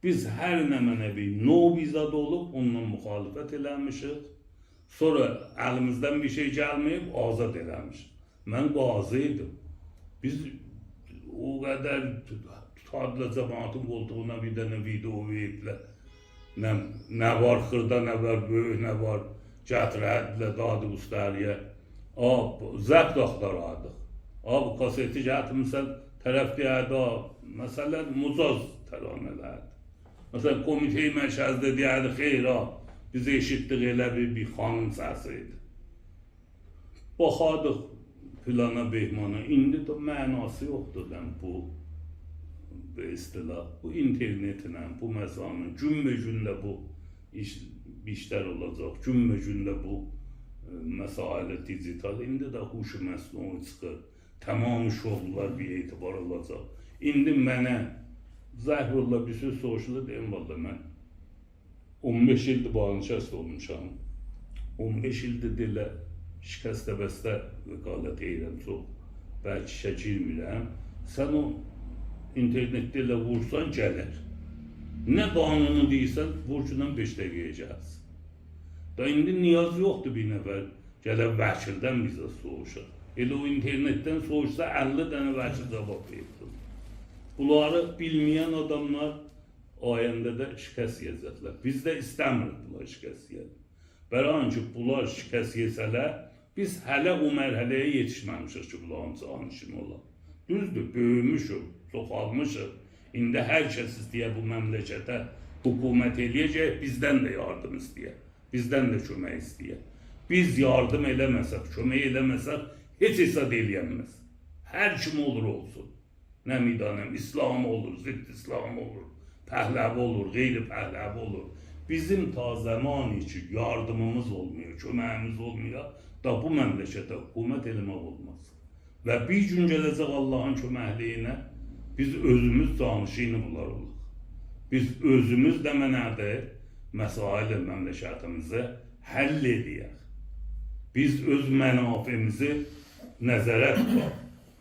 Biz hər nə mənə bir nov izad olub, onunla müxalifət eləmişik. Sonra əlimizdən bir şey gəlməyib, azad eləmişik. Mən qazi idim. Biz o qədər tutardılar cəmaatın qoltuğuna bir dənə video veriblər. Nə var xırda, nə var böyük, nə var gətirədilər dadı ustariyə. Zəbt axtarardıq. Bu kaseti gətirmişsən, tərəf deyərdi, məsələn, Muzaz təranələrdi. Mesela komiteyi mərkəzdə deyərdi, xeyr, biz eşitdik elə bir xanım səsiydi. Baxardıq plana, behmana, indi də mənası yoxdur bu istilah, bu internetinlə, bu məzanın, günbə-gündə bu işlər olacaq, günbə-gündə bu məsailə digital, indi də huş-u məsnun çıxır, tamam şoğullar bir etibar olacaq. İndi mənə Zəhrullah bir söz soruşdu, deyim, valla mən 15 ildir bağınçəst olmuşam. 15 ildir dilə şikəstə bəstə vəqalət edirəm, çox bəlkə işə girmirəm. Sən o internetdə ilə vursan gəlir. Nə qanunu deyirsən, vurcudan 5 dəqiqəyə gəlsin. Da indi niyaz yoxdur bir nəfər gələ vəkildən bizə soruşaq. Elə o internetdən soruşsa 50 dənə vəkil cavab verir. Bunları bilmeyen adamlar ayəndə də şikəst yiyəcəklər. Biz də istəmirdilər şikəst yiyək. Bəran ki, bunlar şikəst yesələr, biz hələ o mərhələyə yetişməmişik ki, bunların canışını olan. Düzdür, böyümüşük, çoxalmışıq. İndi hər kəs istəyək bu məmləkətə hökumət eləyəcək, bizdən də yardım istəyək. Bizdən də kömək istəyək. Biz yardım eləməsək, kömək eləməsək, heç hesad eləyənməz. Hər kim olur olsun. Nə midanəm, İslam olur, zidd İslam olur, pəhləvi olur, qeyri-pəhləvi olur. Bizim ta zamanı ki yardımımız olmuyor, köməyimiz olmuyor, da bu məmləkətə hökumət eləmək olmaz. Və bir gün gələcək Allahın köməkliyinə, biz özümüz danışığını bunlar olaq. Biz özümüz də mənədir, məsailə məmləkətimizi həll edəyək. Biz öz mənafimizi nəzərə tutaq.